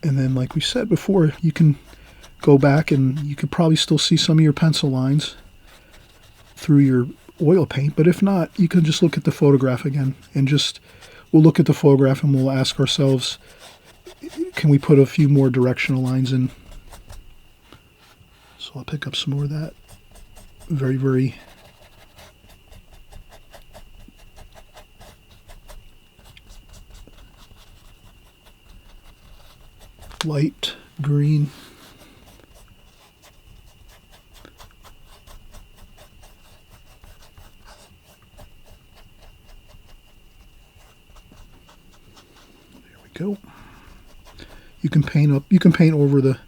And then, like we said before, you can go back and you could probably still see some of your pencil lines through your oil paint. But if not, you can just look at the photograph again and just... We'll look at the photograph and we'll ask ourselves, can we put a few more directional lines in? So I'll pick up some more of that. Very, very light green. Go. You can paint over the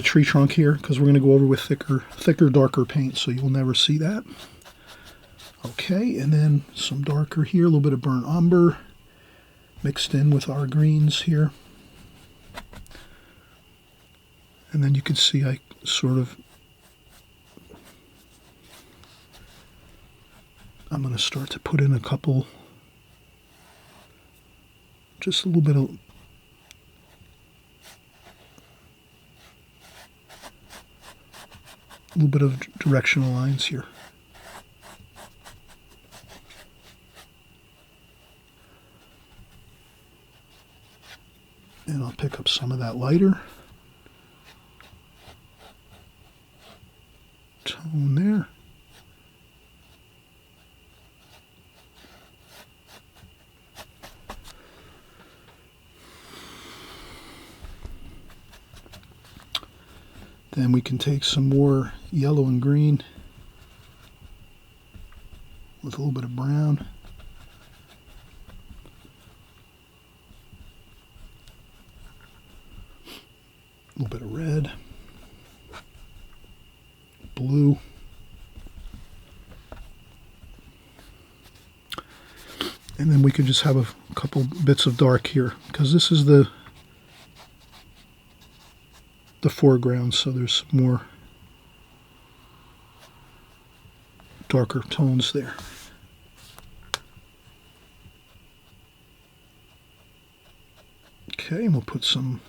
tree trunk here because we're going to go over with thicker, darker paint, so you'll never see that. Okay, and then some darker here, a little bit of burnt umber mixed in with our greens here. And then you can see I I'm going to start to put in a couple, just a little bit of directional lines here. And I'll pick up some of that lighter tone there. Then we can take some more yellow and green with a little bit of brown. A little bit of red, blue. And then we could just have a couple bits of dark here because this is the foreground, so there's more darker tones there. Okay, and we'll put some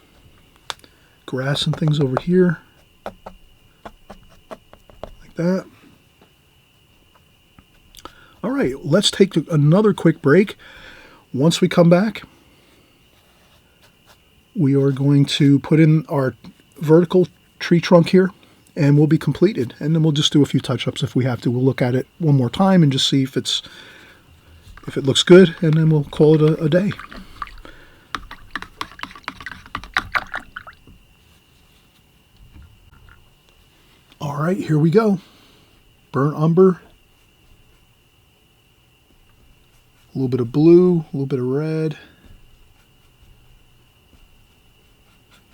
grass and things over here, like that. All right, let's take another quick break. Once we come back, we are going to put in our vertical tree trunk here, and we'll be completed. And then we'll just do a few touch-ups if we have to. We'll look at it one more time and just see if it looks good, and then we'll call it a day. All right, here we go. Burnt umber, a little bit of blue, a little bit of red.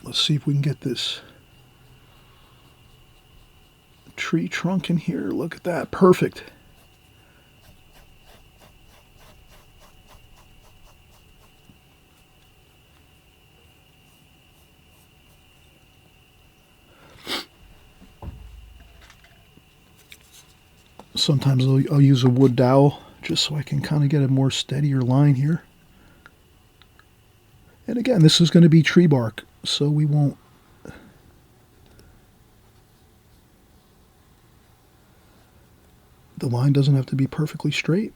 Let's see if we can get this tree trunk in here. Look at that, perfect. Sometimes I'll use a wood dowel just so I can kind of get a more steadier line here. And again, this is going to be tree bark, so we won't. The line doesn't have to be perfectly straight.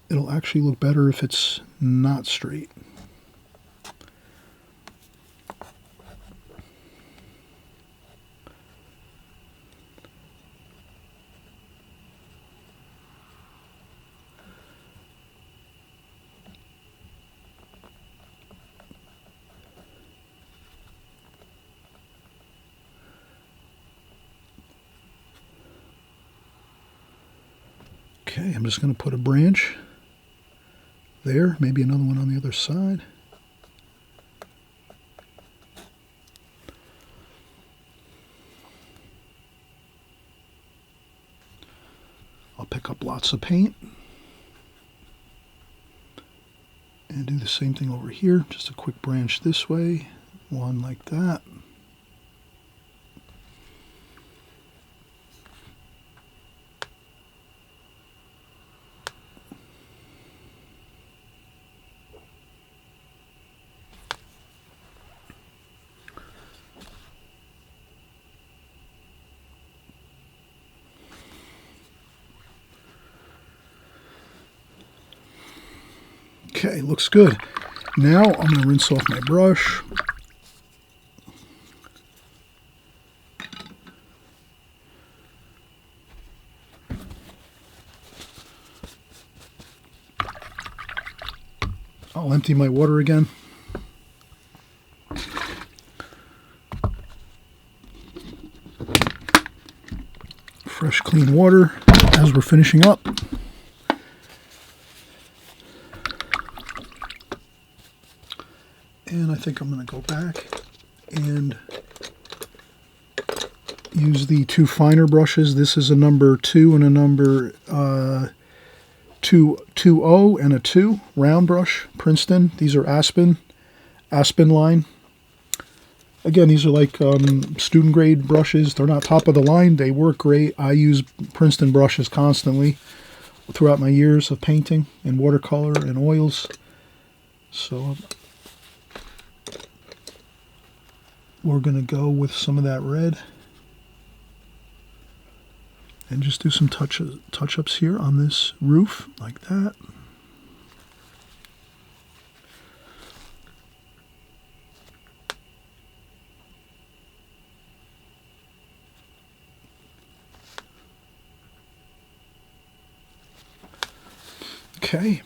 It'll actually look better if it's not straight. Okay, I'm just going to put a branch there, maybe another one on the other side. I'll pick up lots of paint and do the same thing over here. Just a quick branch this way, one like that. Okay, looks good. Now I'm going to rinse off my brush. I'll empty my water again. Fresh, clean water as we're finishing up. And I think I'm going to go back and use the two finer brushes. This is a number 2 and a number 2.0 and a 2 round brush, Princeton. These are Aspen line. Again, these are like student grade brushes. They're not top of the line. They work great. I use Princeton brushes constantly throughout my years of painting and watercolor and oils. So we're going to go with some of that red and just do some touch-ups here on this roof like that. Okay.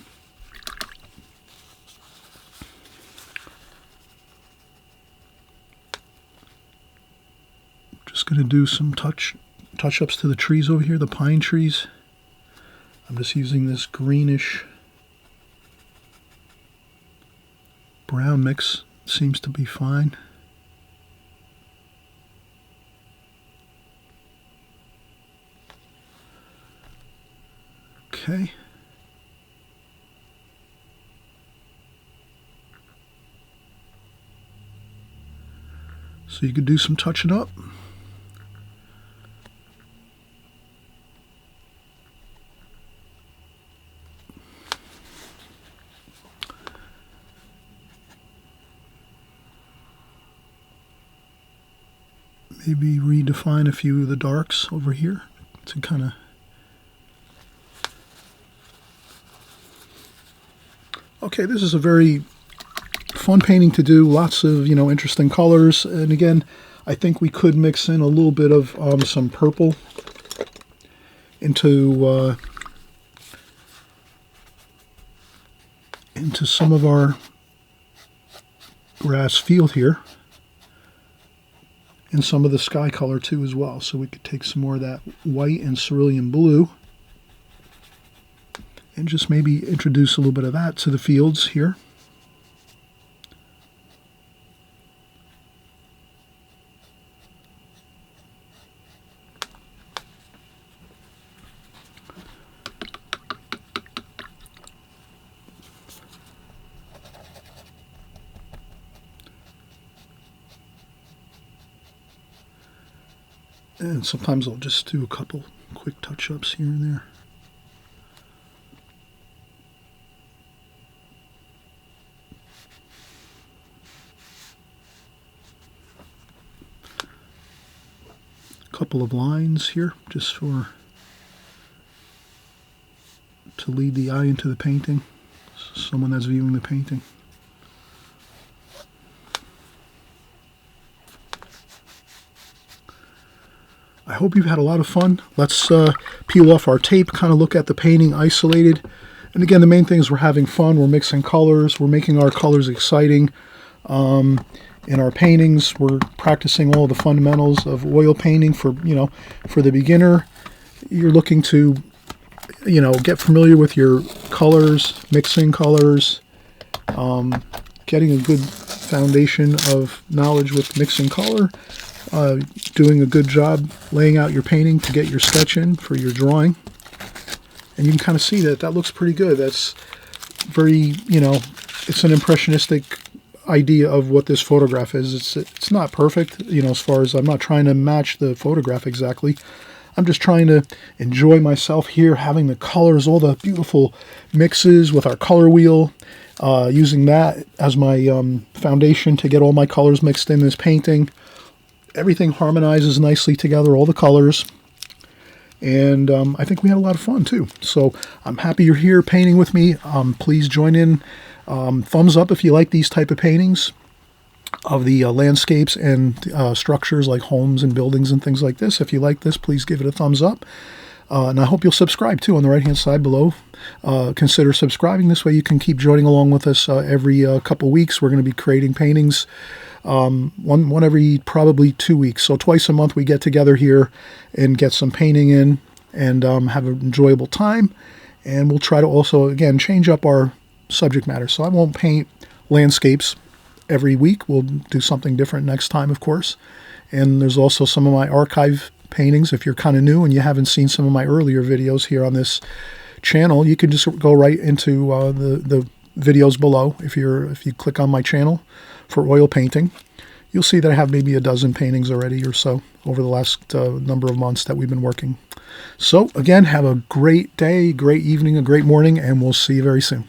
Just going to do some touch-ups to the trees over here, the pine trees. I'm just using this greenish brown mix. Seems to be fine. Okay. So you could do some touching up. Maybe redefine a few of the darks over here to kind of... Okay, this is a very fun painting to do. Lots of, interesting colors. And again, I think we could mix in a little bit of some purple into some of our grass field here, and some of the sky color too as well. So we could take some more of that white and cerulean blue and just maybe introduce a little bit of that to the fields here. And sometimes I'll just do a couple quick touch-ups here and there. A couple of lines here just to lead the eye into the painting, someone that's viewing the painting. I hope you've had a lot of fun. Let's peel off our tape, kind of look at the painting isolated. And again, the main thing is we're having fun. We're mixing colors. We're making our colors exciting. In our paintings, we're practicing all the fundamentals of oil painting for the beginner. You're looking to, get familiar with your colors, mixing colors, getting a good foundation of knowledge with mixing color. Doing a good job laying out your painting to get your sketch in for your drawing. And you can kind of see that looks pretty good. That's very, it's an impressionistic idea of what this photograph is. It's not perfect, as far as I'm not trying to match the photograph exactly. I'm just trying to enjoy myself here, having the colors, all the beautiful mixes with our color wheel, using that as my foundation to get all my colors mixed in this painting. Everything harmonizes nicely together, all the colors, and I think we had a lot of fun too. So I'm happy you're here painting with me. Please join in. Thumbs up if you like these type of paintings of the landscapes and structures like homes and buildings and things like this. If you like this, please give it a thumbs up. And I hope you'll subscribe too on the right hand side below. Consider subscribing. This way you can keep joining along with us every couple weeks. We're going to be creating paintings one every probably 2 weeks. So twice a month we get together here and get some painting in and have an enjoyable time. And we'll try to also, again, change up our subject matter. So I won't paint landscapes every week. We'll do something different next time, of course. And there's also some of my archive paintings. If you're kind of new and you haven't seen some of my earlier videos here on this channel, you can just go right into the videos below. If you click on my channel for oil painting, you'll see that I have maybe a dozen paintings already or so over the last number of months that we've been working. So again, have a great day, great evening, a great morning, and we'll see you very soon.